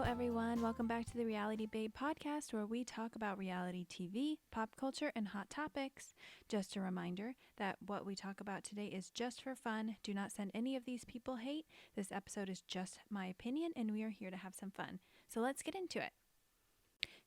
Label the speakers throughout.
Speaker 1: everyone. Welcome back to the Reality Babe podcast, where we talk about reality TV, pop culture, and hot topics. Just a reminder that what we talk about today is just for fun. Do not send any of these people hate. This episode is just my opinion, and we are here to have some fun. So let's get into it.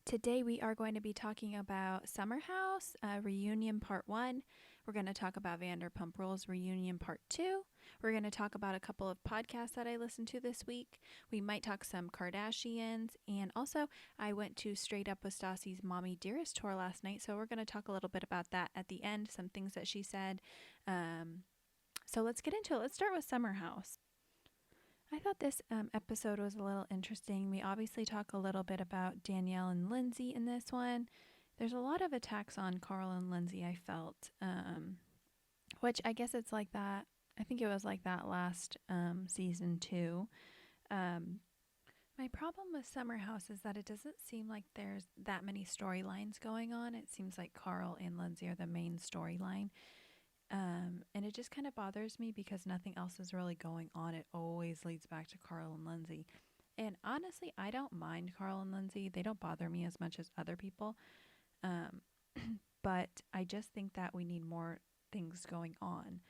Speaker 1: Today we are going to be talking about Summer House Reunion Part 1. We're going to talk about Vanderpump Rules Reunion Part 2. We're going to talk about a couple of podcasts that I listened to this week. We might talk some Kardashians. And also, I went to Straight Up with Stassi's Mommy Dearest tour last night. So we're going to talk a little bit about that at the end, some things that she said. So let's get into it. Let's start with Summer House. I thought this episode was a little interesting. We obviously talk a little bit about Danielle and Lindsay in this one. There's a lot of attacks on Carl and Lindsay, I felt, which I guess it's like that. I think it was like that last season too. My problem with Summer House is that it doesn't seem like there's that many storylines going on. It seems like Carl and Lindsay are the main storyline. And it just kind of bothers me because nothing else is really going on. It always leads back to Carl and Lindsay. And honestly, I don't mind Carl and Lindsay. They don't bother me as much as other people. But I just think that we need more things going on.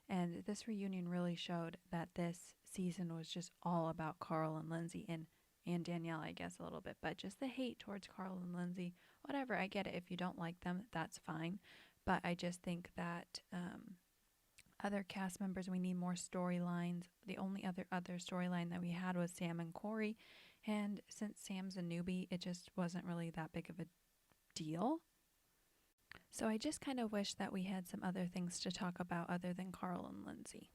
Speaker 1: And this reunion really showed that this season was just all about Carl and Lindsay and Danielle, I guess, a little bit. But just the hate towards Carl and Lindsay, whatever, I get it. If you don't like them, that's fine. But I just think that other cast members, we need more storylines. The only other storyline that we had was Sam and Corey. And since Sam's a newbie, it just wasn't really that big of a deal. So I just kind of wish that we had some other things to talk about other than Carl and Lindsay.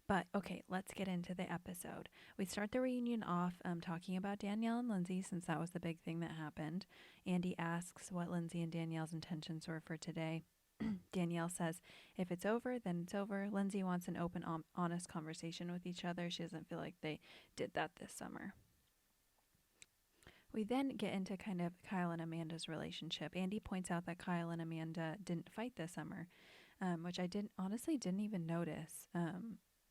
Speaker 1: But okay, let's get into the episode. We start the reunion off talking about Danielle and Lindsay, since that was the big thing that happened. Andy asks what Lindsay and Danielle's intentions were for today. Danielle says, if it's over, then it's over. Lindsay wants an open, honest conversation with each other. She doesn't feel like they did that this summer. We then get into kind of Kyle and Amanda's relationship. Andy points out that Kyle and Amanda didn't fight this summer, which I honestly didn't even notice.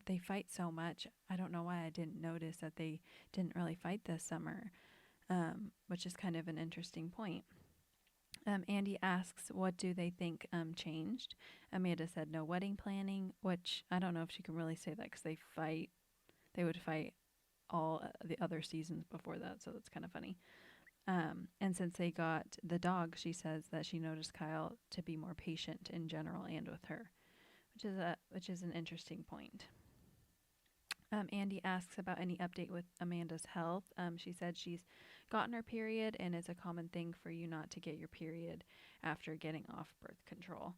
Speaker 1: They fight so much. I don't know why I didn't notice that they didn't really fight this summer, which is kind of an interesting point. Andy asks, what do they think changed? Amanda said no wedding planning, which I don't know if she can really say that because they would fight all the other seasons before that, so that's kind of funny. And since they got the dog, she says that she noticed Kyle to be more patient in general and with her, which is an interesting point. Andy asks about any update with Amanda's health. She said she's gotten her period, and it's a common thing for you not to get your period after getting off birth control,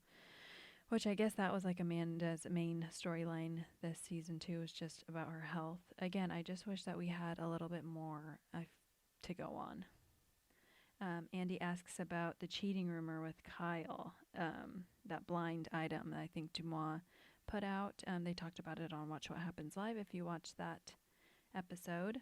Speaker 1: which I guess that was like Amanda's main storyline this season too, was just about her health. Again, I just wish that we had a little bit more to go on. Andy asks about the cheating rumor with Kyle, that blind item that I think Dumois put out. They talked about it on Watch What Happens Live if you watched that episode.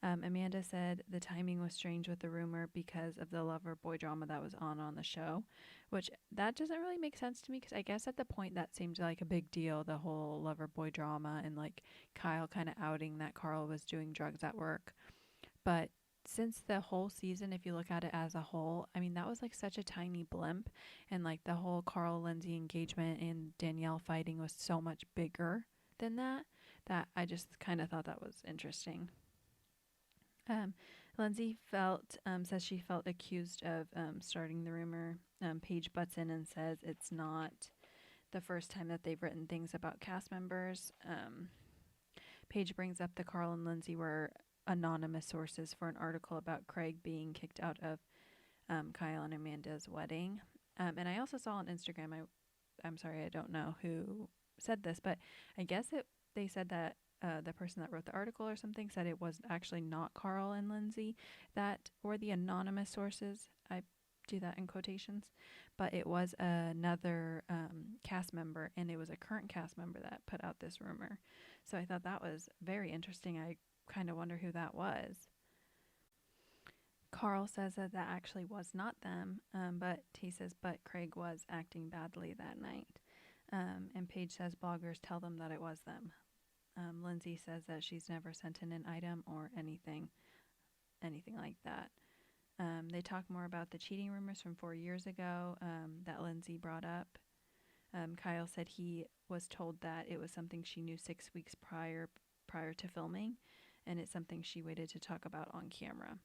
Speaker 1: Amanda said the timing was strange with the rumor because of the lover-boy drama that was on the show, which that doesn't really make sense to me because I guess at the point that seemed like a big deal, the whole lover-boy drama and like Kyle kind of outing that Carl was doing drugs at work. But since the whole season, if you look at it as a whole, I mean, that was like such a tiny blimp, and like the whole Carl Lindsay engagement and Danielle fighting was so much bigger than that I just kind of thought that was interesting. Lindsay says she felt accused of starting the rumor. Paige butts in and says it's not the first time that they've written things about cast members. Paige brings up the Carl and Lindsay were anonymous sources for an article about Craig being kicked out of Kyle and Amanda's wedding. And I also saw on Instagram, I'm sorry, I don't know who said this, but I guess they said that the person that wrote the article or something said it was actually not Carl and Lindsay that were the anonymous sources. I do that in quotations, but it was another cast member, and it was a current cast member that put out this rumor. So I thought that was very interesting. I kind of wonder who that was. Carl says that actually was not them, but he says, but Craig was acting badly that night. And Paige says bloggers tell them that it was them. Lindsay says that she's never sent in an item or anything anything like that. They talk more about the cheating rumors from 4 years ago that Lindsay brought up. Kyle said he was told that it was something she knew 6 weeks prior to filming, and it's something she waited to talk about on camera.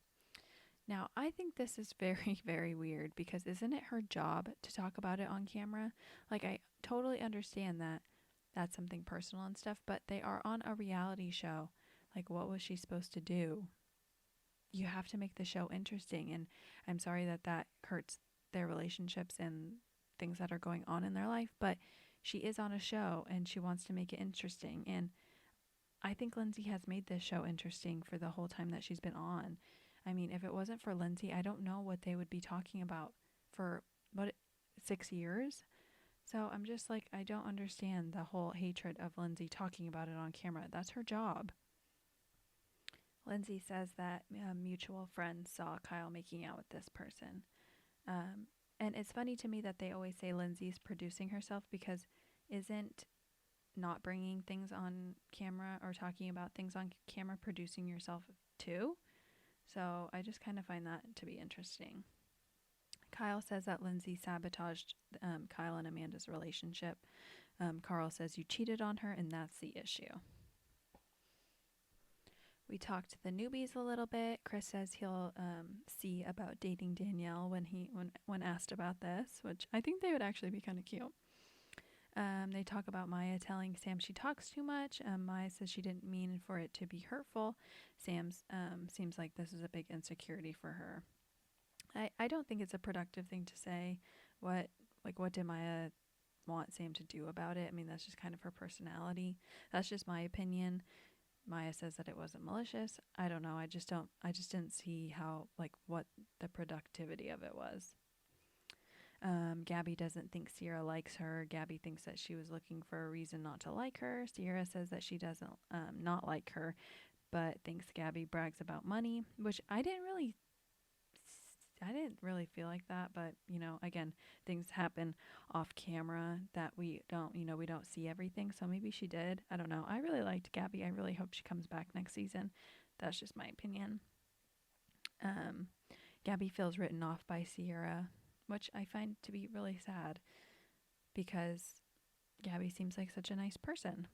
Speaker 1: Now, I think this is very, very weird because isn't it her job to talk about it on camera? Like, I totally understand that that's something personal and stuff, but they are on a reality show. Like, what was she supposed to do? You have to make the show interesting, and I'm sorry that that hurts their relationships and things that are going on in their life, but she is on a show and she wants to make it interesting. And I think Lindsay has made this show interesting for the whole time that she's been on. I mean, if it wasn't for Lindsay, I don't know what they would be talking about for, what, 6 years? So I'm just like, I don't understand the whole hatred of Lindsay talking about it on camera. That's her job. Lindsay says that mutual friends saw Kyle making out with this person. And it's funny to me that they always say Lindsay's producing herself because isn't not bringing things on camera or talking about things on camera producing yourself too? So I just kind of find that to be interesting. Kyle says that Lindsay sabotaged Kyle and Amanda's relationship. Carl says you cheated on her and that's the issue. We talked to the newbies a little bit. Chris says he'll see about dating Danielle when asked about this, which I think they would actually be kind of cute. They talk about Maya telling Sam she talks too much. Maya says she didn't mean for it to be hurtful. Sam's seems like this is a big insecurity for her. I don't think it's a productive thing to say. What did Maya want Sam to do about it? I mean, that's just kind of her personality. That's just my opinion. Maya says that it wasn't malicious. I don't know. I just didn't see how, what the productivity of it was. Gabby doesn't think Sierra likes her. Gabby thinks that she was looking for a reason not to like her. Sierra says that she doesn't not like her, but thinks Gabby brags about money, which I didn't really feel like that. But, again, things happen off camera that we don't see everything. So maybe she did. I don't know. I really liked Gabby. I really hope she comes back next season. That's just my opinion. Gabby feels written off by Sierra, which I find to be really sad because Gabby seems like such a nice person.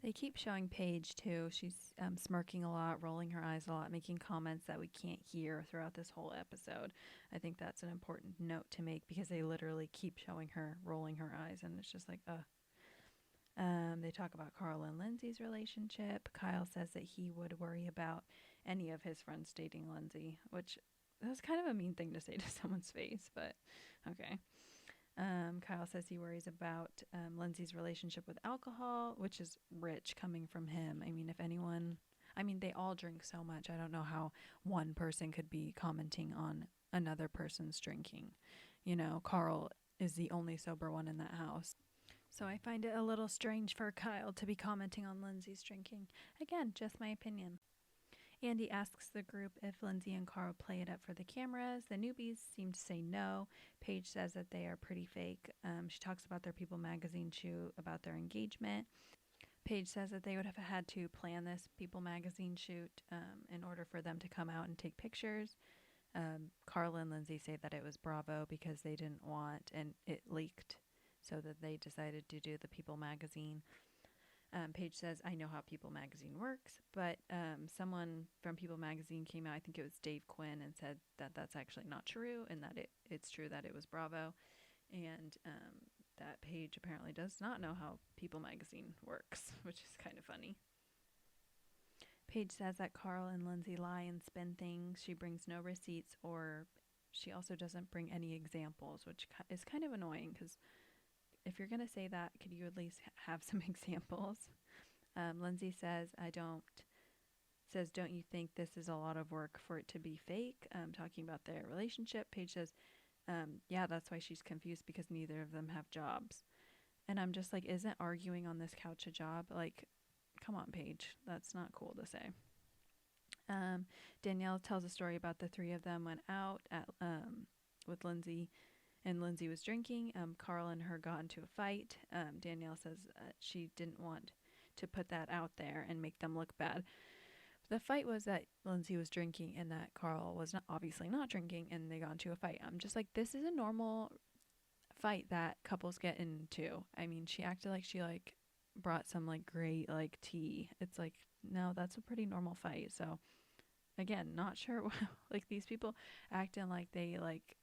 Speaker 1: They keep showing Paige too. She's smirking a lot, rolling her eyes a lot, making comments that we can't hear throughout this whole episode. I think that's an important note to make because they literally keep showing her rolling her eyes, and it's just like, They talk about Carl and Lindsay's relationship. Kyle says that he would worry about any of his friends dating Lindsay, which that's kind of a mean thing to say to someone's face, but okay. Kyle says he worries about Lindsay's relationship with alcohol, which is rich coming from him. They all drink so much. I don't know how one person could be commenting on another person's drinking. Carl is the only sober one in that house. So I find it a little strange for Kyle to be commenting on Lindsay's drinking. Again, just my opinion. Andy asks the group if Lindsay and Carl play it up for the cameras. The newbies seem to say no. Paige says that they are pretty fake. She talks about their People magazine shoot, about their engagement. Paige says that they would have had to plan this People magazine shoot in order for them to come out and take pictures. Carl and Lindsay say that it was Bravo because they didn't want, and it leaked, so that they decided to do the People magazine. Paige says, I know how People magazine works, but someone from People magazine came out, I think it was Dave Quinn, and said that that's actually not true, and that it's true that it was Bravo, and that Paige apparently does not know how People magazine works, which is kind of funny. Paige says that Carl and Lindsay lie and spin things. She brings no receipts, or she also doesn't bring any examples, which is kind of annoying because if you're going to say that, could you at least have some examples? Lindsay says, don't you think this is a lot of work for it to be fake? Talking about their relationship. Paige says, yeah, that's why she's confused because neither of them have jobs. And I'm just like, isn't arguing on this couch a job? Like, come on, Paige. That's not cool to say. Danielle tells a story about the three of them went out with Lindsay, and Lindsay was drinking. Carl and her got into a fight. Danielle says she didn't want to put that out there and make them look bad. The fight was that Lindsay was drinking and that Carl was not obviously not drinking, and they got into a fight. I'm just like, this is a normal fight that couples get into. I mean, she acted like she like brought some like great like tea. It's like, no, that's a pretty normal fight. So again, not sure like these people acting like they like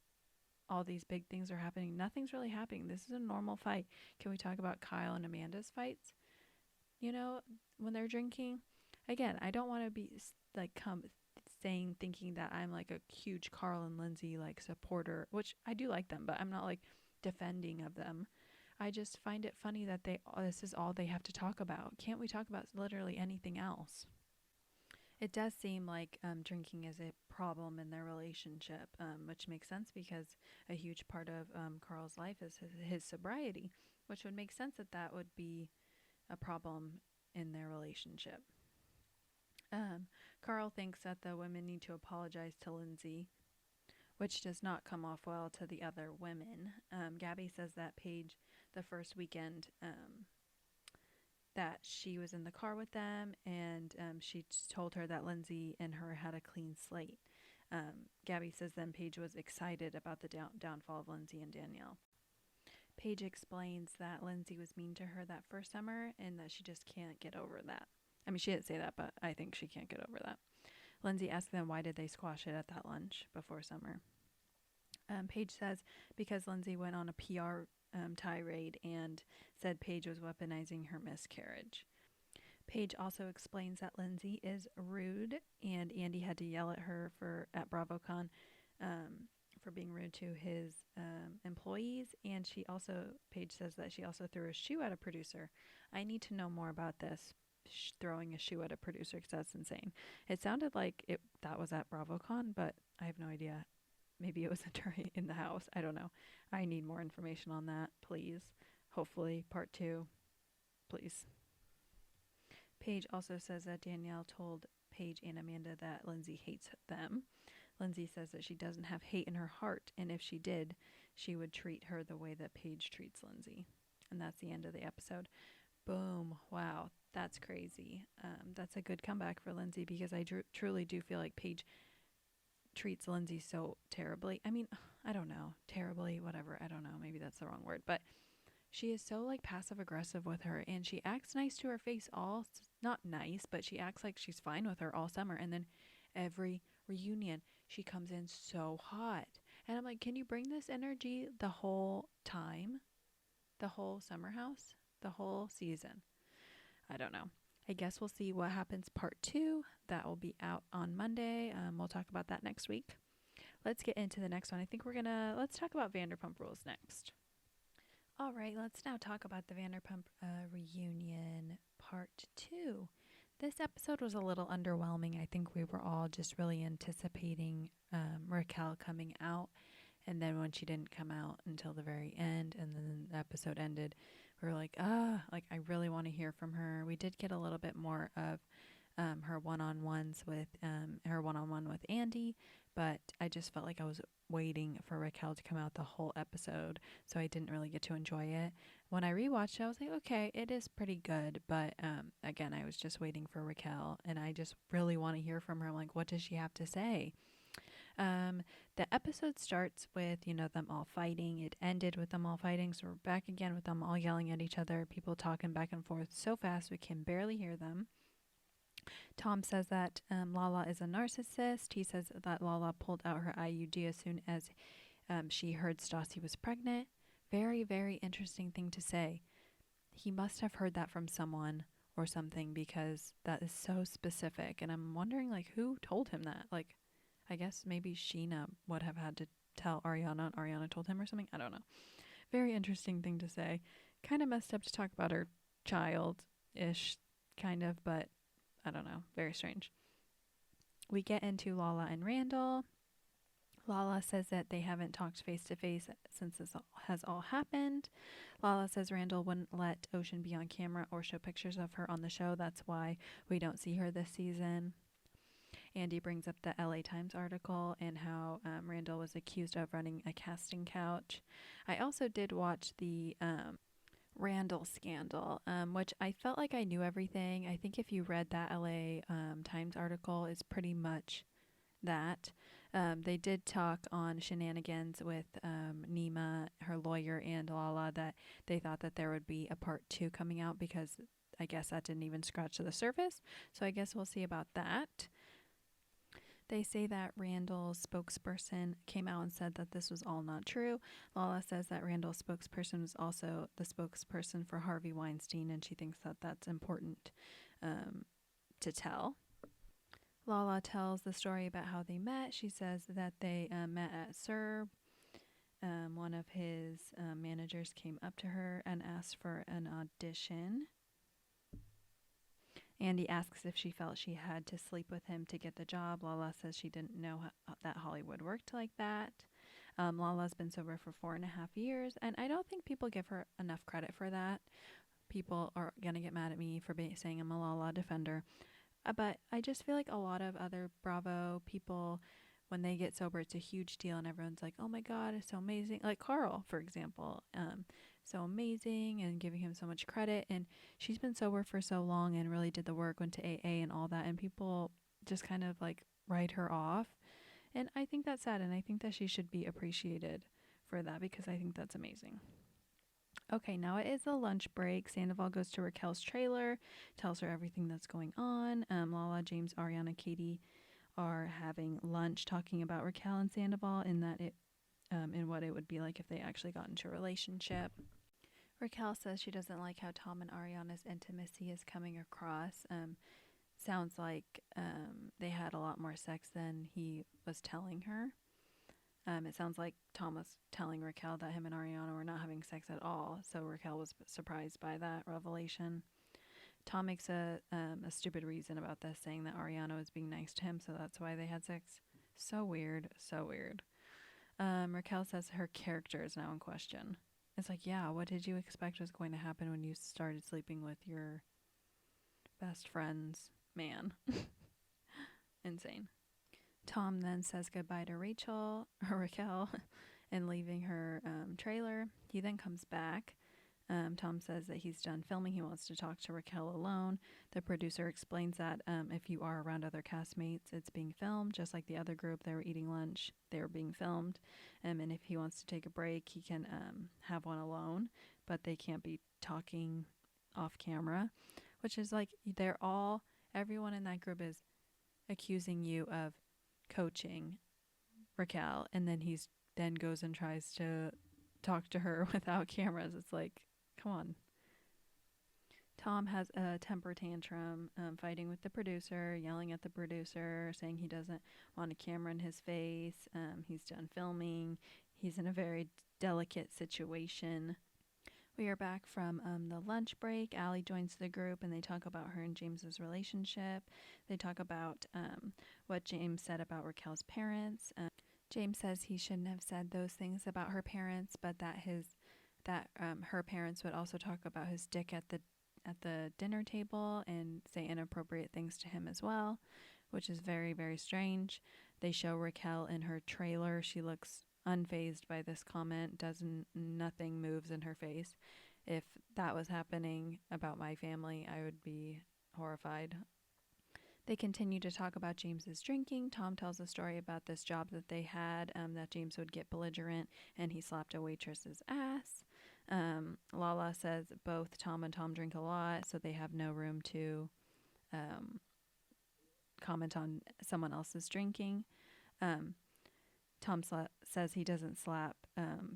Speaker 1: all these big things are happening. Nothing's really happening. This is a normal fight. Can we talk about Kyle and Amanda's fights? You know, when they're drinking. Again, I don't want to be like thinking that I'm like a huge Carl and Lindsay like supporter, which I do like them, but I'm not like defending of them. I just find it funny that this is all they have to talk about. Can't we talk about literally anything else? It does seem like drinking is a problem in their relationship, which makes sense because a huge part of Carl's life is his sobriety, which would make sense that that would be a problem in their relationship. Carl thinks that the women need to apologize to Lindsay, which does not come off well to the other women. Gabby says that Paige, the first weekend that she was in the car with them, and she told her that Lindsay and her had a clean slate. Gabby says then Paige was excited about the downfall of Lindsay and Danielle. Paige explains that Lindsay was mean to her that first summer and that she just can't get over that. I mean, she didn't say that, but I think she can't get over that. Lindsay asked them why did they squash it at that lunch before summer. Paige says because Lindsay went on a PR tirade and said Paige was weaponizing her miscarriage. Paige also explains that Lindsay is rude and Andy had to yell at her at BravoCon for being rude to his employees. And Paige says that she also threw a shoe at a producer. I need to know more about this. Throwing a shoe at a producer, because that's insane. It sounded like that was at BravoCon, but I have no idea. Maybe it was in the house. I don't know. I need more information on that, please. Hopefully, part 2, please. Paige also says that Danielle told Paige and Amanda that Lindsay hates them. Lindsay says that she doesn't have hate in her heart, and if she did, she would treat her the way that Paige treats Lindsay. And that's the end of the episode. Boom. Wow. That's crazy. That's a good comeback for Lindsay because I truly do feel like Paige treats Lindsay so terribly. I mean, I don't know. Terribly, whatever. I don't know. Maybe that's the wrong word. But she is so like passive aggressive with her and she acts nice to her face not nice, but she acts like she's fine with her all summer. And then every reunion, she comes in so hot. And I'm like, can you bring this energy the whole time? The whole summer house? The whole season? I don't know. I guess we'll see what happens part 2. That will be out on Monday. We'll talk about that next week. Let's get into the next one. I think let's talk about Vanderpump Rules next. All right, let's now talk about the Vanderpump reunion part 2. This episode was a little underwhelming. I think we were all just really anticipating Raquel coming out. And then when she didn't come out until the very end and then the episode ended, we were like, I really want to hear from her. We did get a little bit more of her one-on-one with Andy, but I just felt like I was waiting for Raquel to come out the whole episode, so I didn't really get to enjoy it. When I rewatched it, I was like, okay, it is pretty good, but again, I was just waiting for Raquel, and I just really want to hear from her. I'm like, what does she have to say? The episode starts with, them all fighting. It ended with them all fighting. So we're back again with them all yelling at each other, people talking back and forth so fast we can barely hear them. Tom says that Lala is a narcissist. He says that Lala pulled out her IUD as soon as she heard Stassi was pregnant. Very, very interesting thing to say. He must have heard that from someone or something because that is so specific. And I'm wondering, who told him that? I guess maybe Sheena would have had to tell Ariana and Ariana told him or something. I don't know. Very interesting thing to say. Kind of messed up to talk about her child-ish, kind of, but I don't know. Very strange. We get into Lala and Randall. Lala says that they haven't talked face-to-face since this has all happened. Lala says Randall wouldn't let Ocean be on camera or show pictures of her on the show. That's why we don't see her this season. Andy brings up the LA Times article and how Randall was accused of running a casting couch. I also did watch the Randall scandal, which I felt like I knew everything. I think if you read that LA Times article, it's pretty much that. They did talk on Shenanigans with Nima, her lawyer, and Lala that they thought that there would be a part two coming out because I guess that didn't even scratch the surface. So I guess we'll see about that. They say that Randall's spokesperson came out and said that this was all not true. Lala says that Randall's spokesperson was also the spokesperson for Harvey Weinstein, and she thinks that that's important to tell. Lala tells the story about how they met. She says that they met at SUR. One of his managers came up to her and asked for an audition. Andy asks if she felt she had to sleep with him to get the job. Lala says she didn't know that Hollywood worked like that. Lala's been sober for 4.5 years, and I don't think people give her enough credit for that. People are going to get mad at me for saying I'm a Lala defender. But I just feel like a lot of other Bravo people, when they get sober, it's a huge deal, and everyone's like, oh my God, it's so amazing. Like Carl, for example. So amazing and giving him so much credit, and she's been sober for so long and really did the work, went to AA and all that, and people just kind of like write her off, and I think that's sad, and I think that she should be appreciated for that because I think that's amazing. Okay, now it is a lunch break. Sandoval goes to Raquel's trailer, tells her everything that's going on. Lala, James, Ariana, Katie are having lunch talking about Raquel and Sandoval in that it in what it would be like if they actually got into a relationship. Raquel says she doesn't like how Tom and Ariana's intimacy is coming across. Sounds like they had a lot more sex than he was telling her. It sounds like Tom was telling Raquel that him and Ariana were not having sex at all, so Raquel was surprised by that revelation. Tom makes a stupid reason about this, saying that Ariana was being nice to him, so that's why they had sex. So weird, so weird. Raquel says her character is now in question. It's like, yeah, what did you expect was going to happen when you started sleeping with your best friend's man? Insane. Tom then says goodbye to Raquel, and leaving her trailer. He then comes back. Tom says that he's done filming. He wants to talk to Raquel alone. The producer explains that if you are around other castmates, it's being filmed. Just like the other group, they were eating lunch. They were being filmed. And if he wants to take a break, he can have one alone. But they can't be talking off camera, which is like everyone in that group is accusing you of coaching Raquel. And then then goes and tries to talk to her without cameras. It's like, come on. Tom has a temper tantrum, fighting with the producer, yelling at the producer, saying he doesn't want a camera in his face. He's done filming. He's in a very delicate situation. We are back from the lunch break. Allie joins the group, and they talk about her and James's relationship. They talk about what James said about Raquel's parents. James says he shouldn't have said those things about her parents, but that her parents would also talk about his dick at the dinner table and say inappropriate things to him as well, which is very, very strange. They show Raquel in her trailer. She looks unfazed by this comment. Nothing moves in her face. If that was happening about my family, I would be horrified. They continue to talk about James's drinking. Tom tells a story about this job that they had, that James would get belligerent and he slapped a waitress's ass. Lala says both Tom and Tom drink a lot, so they have no room to comment on someone else's drinking. Tom says he doesn't slap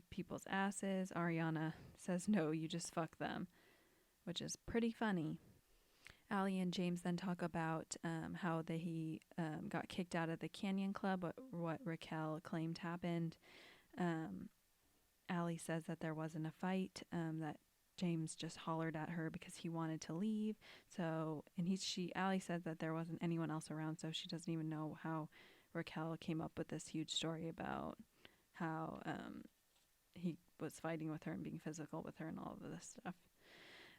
Speaker 1: people's asses. Ariana says, no, you just fuck them, which is pretty funny. Allie and James then talk about how he got kicked out of the Canyon Club, what Raquel claimed happened. Allie says that there wasn't a fight, that James just hollered at her because he wanted to leave. So, and Allie said that there wasn't anyone else around, so she doesn't even know how Raquel came up with this huge story about how he was fighting with her and being physical with her and all of this stuff.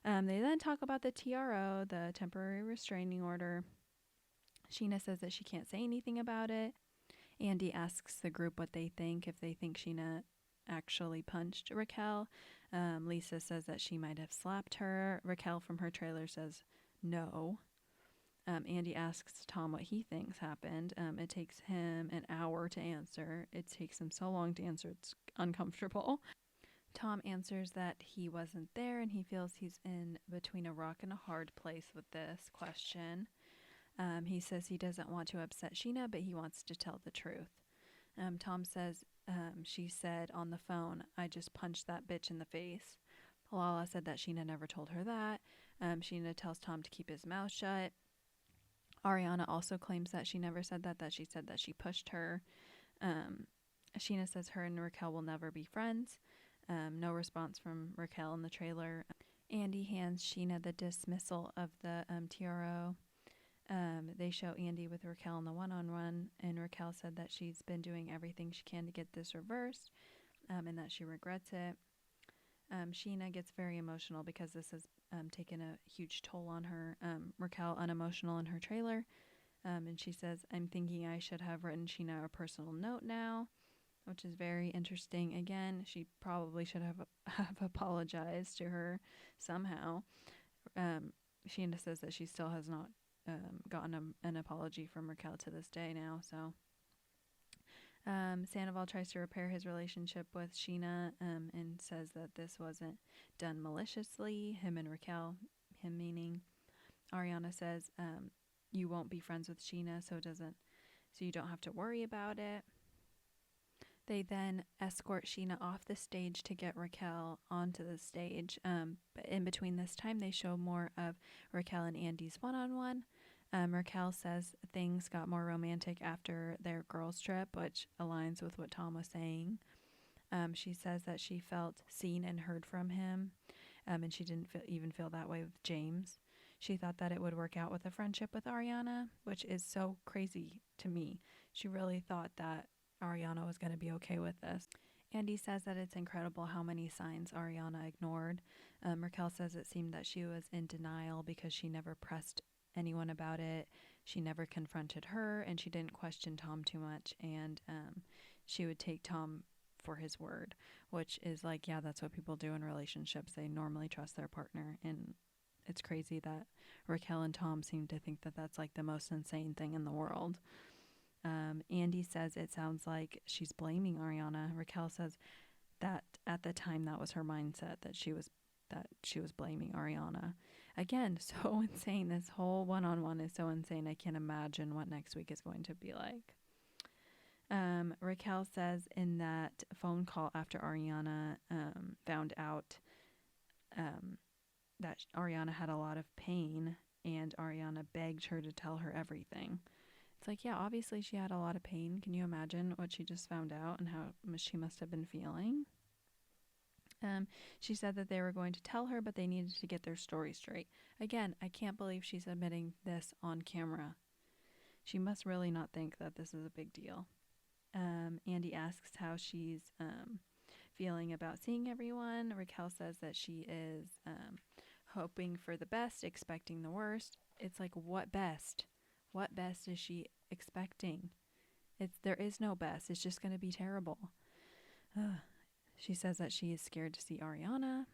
Speaker 1: They then talk about the TRO, the temporary restraining order. Sheena says that she can't say anything about it. Andy asks the group what they think, if they think Sheena actually punched Raquel. Lisa says that she might have slapped her. Raquel from her trailer says no. Andy asks Tom what he thinks happened. It takes him an hour to answer. It takes him so long to answer, it's uncomfortable. Tom answers that he wasn't there and he feels he's in between a rock and a hard place with this question. He says he doesn't want to upset Sheena, but he wants to tell the truth. Tom says she said on the phone, "I just punched that bitch in the face." Lala said that Sheena never told her that. Sheena tells Tom to keep his mouth shut. Ariana also claims that she never said that she said that she pushed her. Sheena says her and Raquel will never be friends. No response from Raquel in the trailer. Andy hands Sheena the dismissal of the TRO. They show Andy with Raquel in the one-on-one, and Raquel said that she's been doing everything she can to get this reversed, and that she regrets it. Sheena gets very emotional because this has taken a huge toll on her. Raquel unemotional in her trailer, and she says, "I'm thinking I should have written Sheena a personal note now," which is very interesting. Again, she probably should have apologized to her somehow. Sheena says that she still has not gotten an apology from Raquel to this day now. So Sandoval tries to repair his relationship with Sheena and says that this wasn't done maliciously. Him and Raquel, him meaning Ariana, says you won't be friends with Sheena, so you don't have to worry about it. They then escort Sheena off the stage to get Raquel onto the stage. But in between this time, they show more of Raquel and Andy's one-on-one. Raquel says things got more romantic after their girls' trip, which aligns with what Tom was saying. She says that she felt seen and heard from him, and she didn't even feel that way with James. She thought that it would work out with a friendship with Ariana, which is so crazy to me. She really thought that Ariana was going to be okay with this. Andy says that it's incredible how many signs Ariana ignored. Raquel says it seemed that she was in denial because she never pressed anyone about it. She never confronted her, and she didn't question Tom too much, and she would take Tom for his word, which is like, yeah, that's what people do in relationships. They normally trust their partner, and it's crazy that Raquel and Tom seem to think that that's like the most insane thing in the world. Andy says it sounds like she's blaming Ariana. Raquel says that at the time that was her mindset, that she was blaming Ariana. Again, so insane. This whole one-on-one is so insane. I can't imagine what next week is going to be like. Raquel says in that phone call after Ariana found out that Ariana had a lot of pain, and Ariana begged her to tell her everything. It's like, yeah, obviously she had a lot of pain. Can you imagine what she just found out and how she must have been feeling? She said that they were going to tell her, but they needed to get their story straight. Again, I can't believe she's admitting this on camera. She must really not think that this is a big deal. Andy asks how she's feeling about seeing everyone. Raquel says that she is hoping for the best, expecting the worst. It's like, what best? What best is she expecting? There is no best. It's just going to be terrible. She says that she is scared to see Ariana,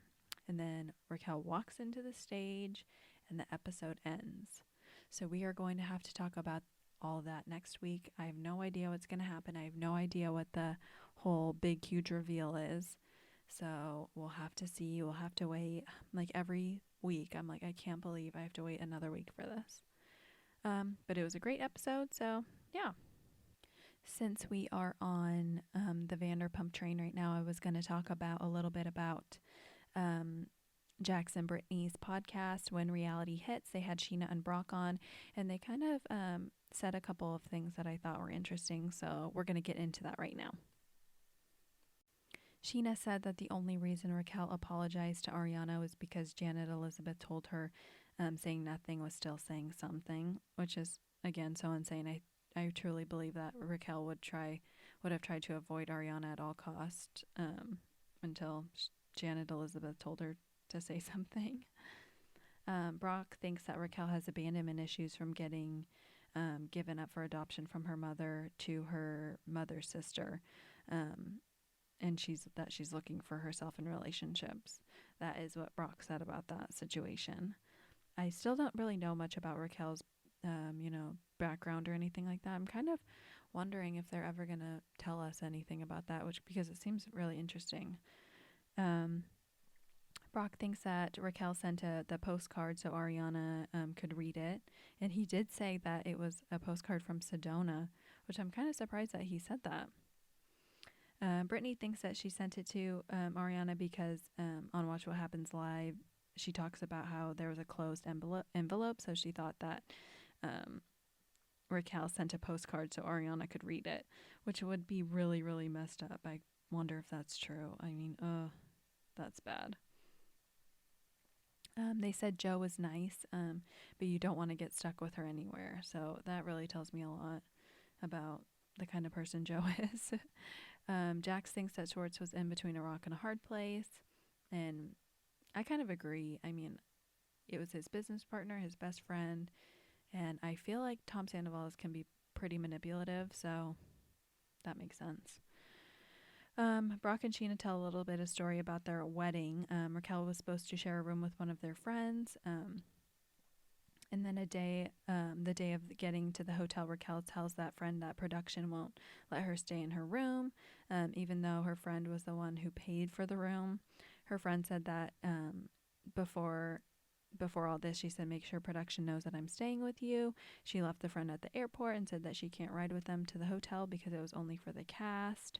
Speaker 1: and then Raquel walks into the stage, and the episode ends. So we are going to have to talk about all that next week. I have no idea what's going to happen. I have no idea what the whole big, huge reveal is. So we'll have to see. We'll have to wait. Like every week, I'm like, I can't believe I have to wait another week for this. But it was a great episode, so yeah. Since we are on the Vanderpump train right now, I was going to talk about a little bit about Jax and Brittany's podcast. When reality hits, they had Sheena and Brock on, and they kind of said a couple of things that I thought were interesting, so we're going to get into that right now. Sheena said that the only reason Raquel apologized to Ariana was because Janet Elizabeth told her saying nothing was still saying something, which is, again, so insane. I truly believe that Raquel would have tried to avoid Ariana at all cost until Janet Elizabeth told her to say something. Brock thinks that Raquel has abandonment issues from getting given up for adoption from her mother to her mother's sister. and she's looking for herself in relationships. That is what Brock said about that situation. I still don't really know much about Raquel's, background or anything like that. I'm kind of wondering if they're ever gonna tell us anything about that, which because it seems really interesting. Um, Brock thinks that Raquel sent the postcard so Ariana could read it, and he did say that it was a postcard from Sedona, which I'm kind of surprised that he said that. Brittany thinks that she sent it to Ariana because on Watch What Happens Live, she talks about how there was a closed envelope, so she thought that um, Raquel sent a postcard so Ariana could read it, which would be really, really messed up. I wonder if that's true. I mean, that's bad. They said Joe was nice, but you don't want to get stuck with her anywhere. So that really tells me a lot about the kind of person Joe is. Jax thinks that Schwartz was in between a rock and a hard place. And I kind of agree. I mean, it was his business partner, his best friend. And I feel like Tom Sandoval can be pretty manipulative. So that makes sense. Brock and Sheena tell a little bit of story about their wedding. Raquel was supposed to share a room with one of their friends. And then the day of getting to the hotel, Raquel tells that friend that production won't let her stay in her room, even though her friend was the one who paid for the room. Her friend said that before all this, she said, make sure production knows that I'm staying with you. She left the friend at the airport and said that she can't ride with them to the hotel because it was only for the cast.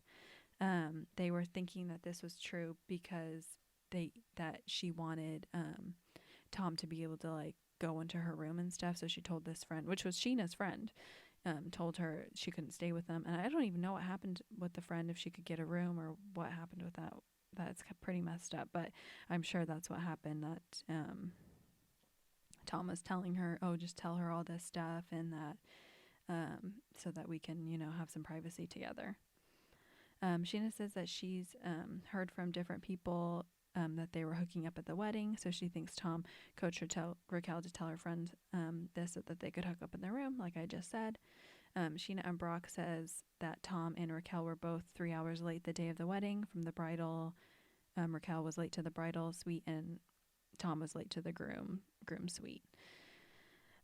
Speaker 1: They were thinking that this was true because that she wanted Tom to be able to like go into her room and stuff. So she told this friend, which was Sheena's friend, told her she couldn't stay with them. And I don't even know what happened with the friend, if she could get a room or what happened with that. That's pretty messed up, but I'm sure that's what happened, that Tom was telling her, oh, just tell her all this stuff, and that so that we can, have some privacy together. Sheena says that she's heard from different people that they were hooking up at the wedding, so she thinks Tom coached Raquel to tell her friends this so that they could hook up in their room, like I just said. Sheena and Brock says that Tom and Raquel were both 3 hours late the day of the wedding from the bridal. Raquel was late to the bridal suite, and Tom was late to the groom suite.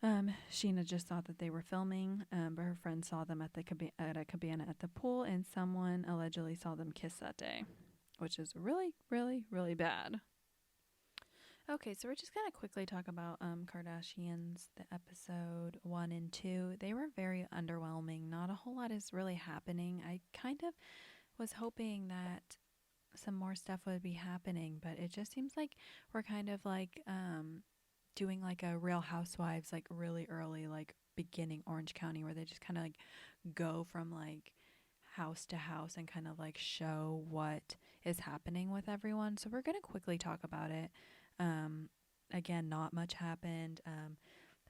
Speaker 1: Sheena just thought that they were filming, but her friend saw them at a cabana at the pool, and someone allegedly saw them kiss that day, which is really, really, really bad. Okay, so we're just going to quickly talk about Kardashians, the episode 1 and 2. They were very underwhelming. Not a whole lot is really happening. I kind of was hoping that some more stuff would be happening, but it just seems like we're kind of like doing like a Real Housewives, like really early, like beginning Orange County, where they just kind of like go from like house to house and kind of like show what is happening with everyone. So we're going to quickly talk about it. Again, not much happened.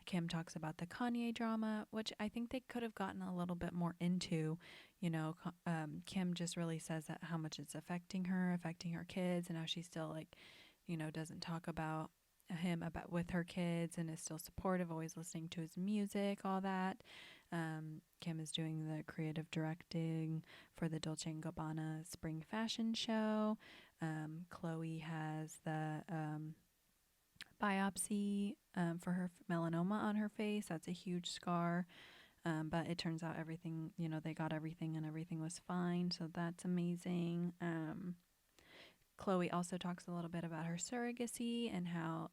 Speaker 1: Kim talks about the Kanye drama, which I think they could have gotten a little bit more into. Kim just really says that how much it's affecting her kids, and how she still like, doesn't talk about him about with her kids and is still supportive, always listening to his music, all that. Kim is doing the creative directing for the Dolce & Gabbana spring fashion show. Chloe has the biopsy for her melanoma on her face. That's a huge scar. But it turns out everything, they got everything and everything was fine. So that's amazing. Chloe also talks a little bit about her surrogacy and how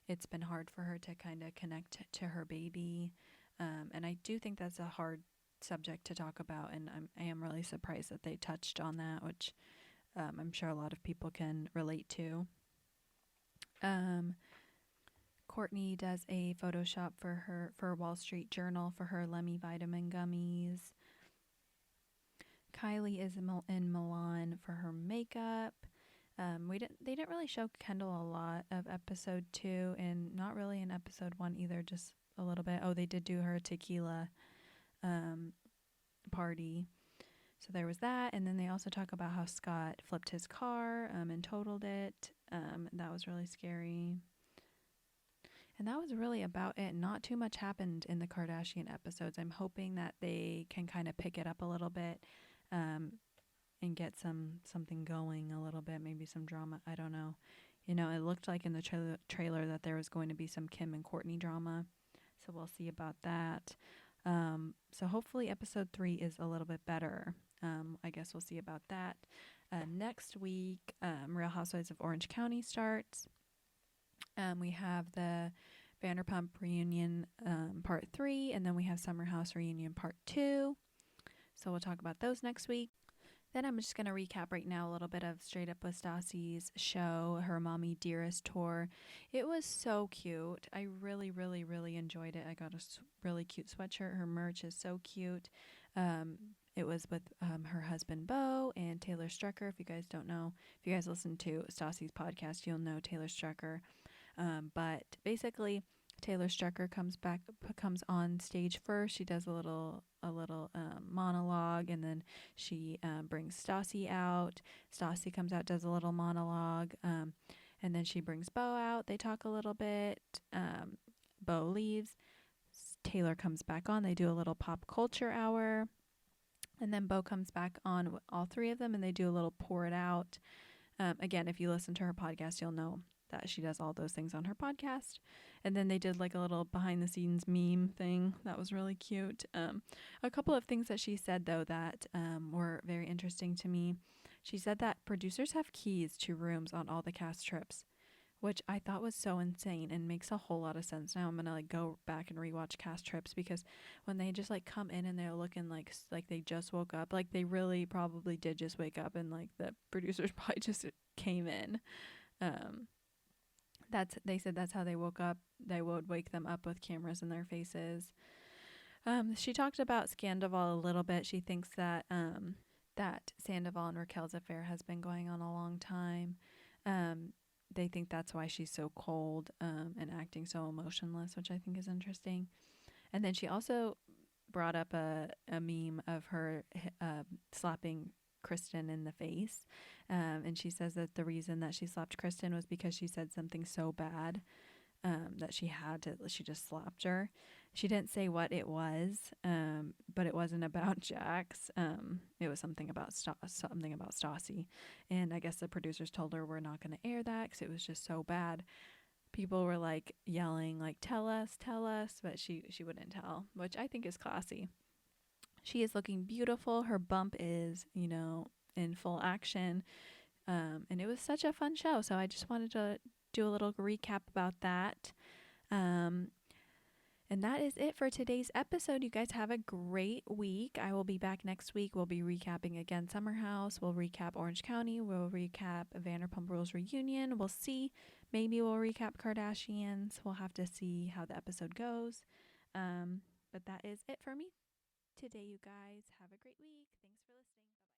Speaker 1: it's been hard for her to kind of connect to her baby. And I do think that's a hard subject to talk about. And I am really surprised that they touched on that, which I'm sure a lot of people can relate to. Courtney does a Photoshop for Wall Street Journal for her Lemmy vitamin gummies. Kylie is in Milan for her makeup. They didn't really show Kendall a lot of episode 2, and not really in episode 1 either, just a little bit. Oh, they did do her tequila party. So there was that, and then they also talk about how Scott flipped his car and totaled it. That was really scary. And that was really about it. Not too much happened in the Kardashian episodes. I'm hoping that they can kind of pick it up a little bit and get something going a little bit, maybe some drama. I don't know. You know, it looked like in the trailer that there was going to be some Kim and Courtney drama, so we'll see about that. So hopefully episode 3 is a little bit better. I guess we'll see about that. Next week, Real Housewives of Orange County starts. We have the Vanderpump reunion part 3, and then we have Summer House reunion part 2. So we'll talk about those next week. Then I'm just going to recap right now a little bit of Straight Up with Stassi's show, her Mommy Dearest tour. It was so cute. I really, really, really enjoyed it. I got a really cute sweatshirt. Her merch is so cute. It was with her husband, Beau, and Taylor Strucker. If you guys don't know, if you guys listen to Stassi's podcast, you'll know Taylor Strucker. But basically, Taylor Strucker comes on stage first. She does a little monologue, and then she brings Stassi out. Stassi comes out, does a little monologue, and then she brings Beau out. They talk a little bit. Beau leaves. Taylor comes back on. They do a little pop culture hour, and then Beau comes back on with all three of them, and they do a little pour it out. Again, if you listen to her podcast, you'll know that she does all those things on her podcast. And then they did like a little behind the scenes meme thing that was really cute. A couple of things that she said though that were very interesting to me. She said that producers have keys to rooms on all the cast trips, which I thought was so insane and makes a whole lot of sense. Now I'm gonna like go back and rewatch cast trips, because when they just like come in and they're looking like they just woke up, like they really probably did just wake up, and like the producers probably just came in. They said that's how they woke up. They would wake them up with cameras in their faces. She talked about Scandival a little bit. She thinks that that Sandoval and Raquel's affair has been going on a long time. They think that's why she's so cold and acting so emotionless, which I think is interesting. And then she also brought up a meme of her slapping Kristen in the face. And she says that the reason that she slapped Kristen was because she said something so bad that she just slapped her. She didn't say what it was, but it wasn't about Jax. It was something about Stassi. And I guess the producers told her we're not going to air that because it was just so bad. People were like yelling, like, tell us, but she wouldn't tell, which I think is classy. She is looking beautiful. Her bump is, in full action. And it was such a fun show. So I just wanted to do a little recap about that. And that is it for today's episode. You guys have a great week. I will be back next week. We'll be recapping again Summer House. We'll recap Orange County. We'll recap Vanderpump Rules reunion. We'll see. Maybe we'll recap Kardashians. We'll have to see how the episode goes. But that is it for me today, you guys. Have a great week. Thanks for listening.